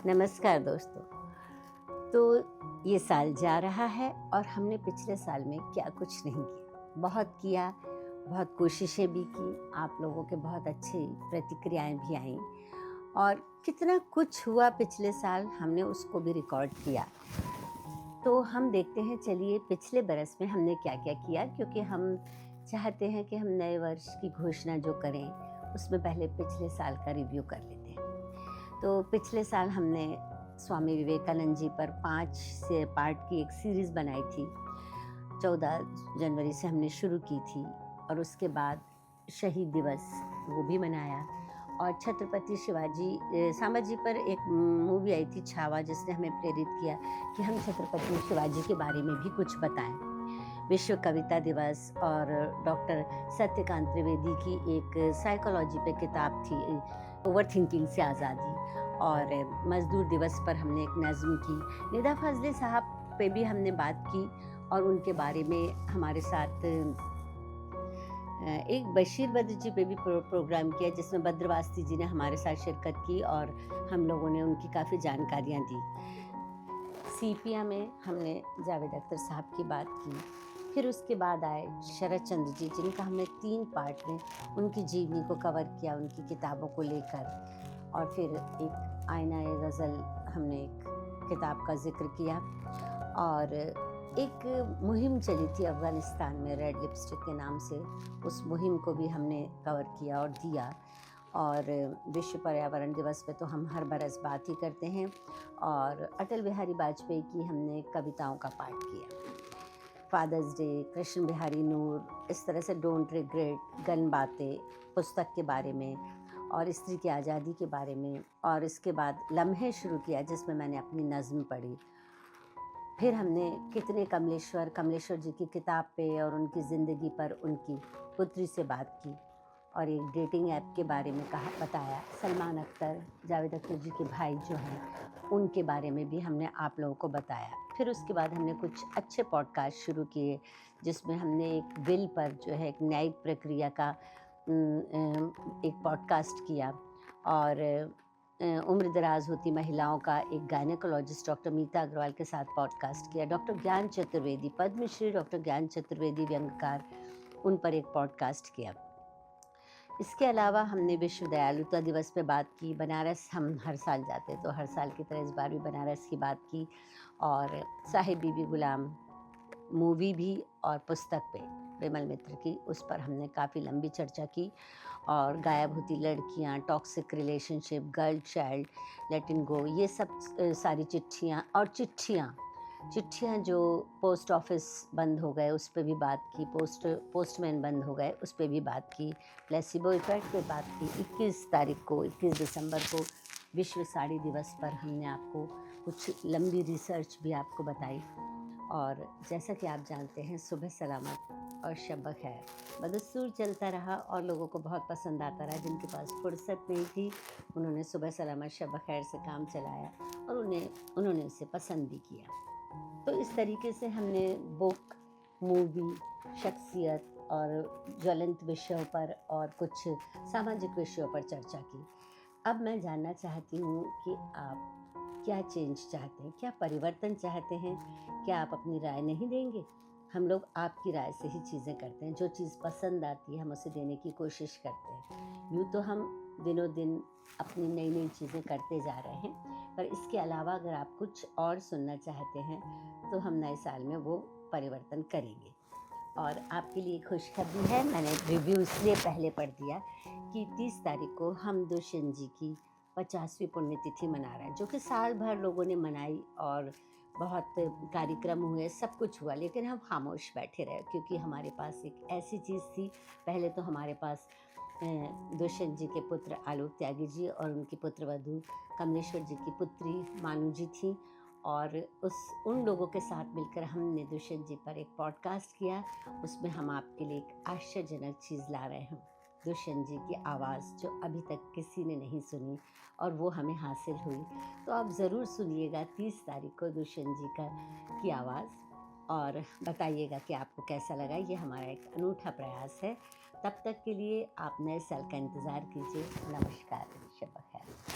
नमस्कार दोस्तों। तो ये साल जा रहा है और हमने पिछले साल में क्या कुछ नहीं किया। बहुत किया, बहुत कोशिशें भी की, आप लोगों के बहुत अच्छी प्रतिक्रियाएं भी आईं और कितना कुछ हुआ पिछले साल हमने उसको भी रिकॉर्ड किया। तो हम देखते हैं, चलिए पिछले बरस में हमने क्या-क्या किया, क्योंकि हम चाहते हैं कि हम नए वर्ष की घोषणा जो करें उसमें पहले पिछले साल का रिव्यू कर लेते हैं। तो पिछले साल हमने स्वामी विवेकानंद जी पर 5 से पार्ट की एक सीरीज़ बनाई थी। 14 जनवरी से हमने शुरू की थी और उसके बाद शहीद दिवस वो भी मनाया और छत्रपति संभाजी पर एक मूवी आई थी छावा, जिसने हमें प्रेरित किया कि हम छत्रपति शिवाजी के बारे में भी कुछ बताएं। विश्व कविता दिवस और डॉक्टर सत्यकांत त्रिवेदी की एक साइकोलॉजी पे किताब थी, ओवर थिंकिंग से आज़ादी, और मज़दूर दिवस पर हमने एक नज़्म की। निदा फजली साहब पे भी हमने बात की और उनके बारे में हमारे साथ एक बशीर बद्र जी पे भी प्रोग्राम किया, जिसमें बद्रवास्ती जी ने हमारे साथ शिरकत की और हम लोगों ने उनकी काफ़ी जानकारियाँ दी। सीपिया में हमने जावेद अख्तर साहब की बात की। फिर उसके बाद आए शरद चंद्र जी, जिनका हमने 3 पार्ट में उनकी जीवनी को कवर किया, उनकी किताबों को लेकर। और फिर एक आईना-ए-ग़ज़ल हमने एक किताब का ज़िक्र किया और एक मुहिम चली थी अफ़गानिस्तान में रेड लिपस्टिक के नाम से, उस मुहिम को भी हमने कवर किया और दिया। और विश्व पर्यावरण दिवस पे तो हम हर बरस बात ही करते हैं और अटल बिहारी वाजपेयी की हमने कविताओं का पाठ किया। फादर्स डे, कृष्ण बिहारी नूर, इस तरह से डोंट रिग्रेट, गन बातें पुस्तक के बारे में और स्त्री की आज़ादी के बारे में, और इसके बाद लम्हे शुरू किया जिसमें मैंने अपनी नज़्म पढ़ी। फिर हमने कितने कमलेश्वर जी की किताब पे और उनकी ज़िंदगी पर उनकी पुत्री से बात की और एक डेटिंग ऐप के बारे में बताया। सलमान अख्तर, जावेद अख्तर जी के भाई जो हैं, उनके बारे में भी हमने आप लोगों को बताया। फिर उसके बाद हमने कुछ अच्छे पॉडकास्ट शुरू किए, जिसमें हमने एक विल पर जो है एक न्यायिक प्रक्रिया का एक पॉडकास्ट किया और उम्र दराज होती महिलाओं का एक गायनेकोलॉजिस्ट डॉक्टर मीता अग्रवाल के साथ पॉडकास्ट किया। डॉक्टर ज्ञान चतुर्वेदी, पद्मश्री डॉक्टर ज्ञान चतुर्वेदी व्यंग्यकार, उन पर एक पॉडकास्ट किया। इसके अलावा हमने विश्व दयालुता दिवस पे बात की। बनारस हम हर साल जाते, तो हर साल की तरह इस बार भी बनारस की बात की और साहिब बीबी गुलाम मूवी भी और पुस्तक पे विमल मित्र की, उस पर हमने काफ़ी लंबी चर्चा की। और गायब होती लड़कियां, toxic relationship, girl child, let in go, ये सब सारी चिट्ठियाँ और चिट्ठियाँ जो पोस्ट ऑफिस बंद हो गए उस पे भी बात की, पोस्टमैन बंद हो गए उस पे भी बात की, प्लेसिबो इफेक्ट पे बात की। 21 दिसंबर को विश्व साड़ी दिवस पर हमने आपको कुछ लंबी रिसर्च भी आपको बताई। और जैसा कि आप जानते हैं, सुबह सलामत और शब बखैर बदस्तूर चलता रहा और लोगों को बहुत पसंद आता रहा। जिनके पास फुर्सत नहीं थी, उन्होंने सुबह सलामत शब बखैर से काम चलाया और उन्होंने उसे पसंद भी किया। तो इस तरीके से हमने बुक, मूवी, शख्सियत और ज्वलंत विषयों पर और कुछ सामाजिक विषयों पर चर्चा की। अब मैं जानना चाहती हूँ कि आप क्या चेंज चाहते हैं, क्या परिवर्तन चाहते हैं? क्या आप अपनी राय नहीं देंगे? हम लोग आपकी राय से ही चीज़ें करते हैं। जो चीज़ पसंद आती है हम उसे देने की कोशिश करते हैं। यूँ तो हम दिनों दिन अपनी नई चीज़ें करते जा रहे हैं, पर इसके अलावा अगर आप कुछ और सुनना चाहते हैं तो हम नए साल में वो परिवर्तन करेंगे। और आपके लिए खुशखबरी है, मैंने रिव्यू इसलिए पहले पढ़ दिया कि 30 तारीख को हम दुष्यंत जी की 50वीं पुण्यतिथि मना रहे हैं, जो कि साल भर लोगों ने मनाई और बहुत कार्यक्रम हुए, सब कुछ हुआ, लेकिन हम खामोश बैठे रहे क्योंकि हमारे पास एक ऐसी चीज़ थी। पहले तो हमारे पास दुष्यंत जी के पुत्र आलोक त्यागी जी और उनकी पुत्रवधू कमलेश्वर जी की पुत्री मानू जी थी और उन लोगों के साथ मिलकर हमने दुष्यंत जी पर एक पॉडकास्ट किया। उसमें हम आपके लिए एक आश्चर्यजनक चीज़ ला रहे हैं, दुष्यंत जी की आवाज़ जो अभी तक किसी ने नहीं सुनी और वो हमें हासिल हुई। तो आप ज़रूर सुनिएगा 30 तारीख को दुष्यंत जी की आवाज़ और बताइएगा कि आपको कैसा लगा। ये हमारा एक अनूठा प्रयास है। तब तक के लिए आप नए साल का इंतज़ार कीजिए। नमस्कार, शब बख़ैर।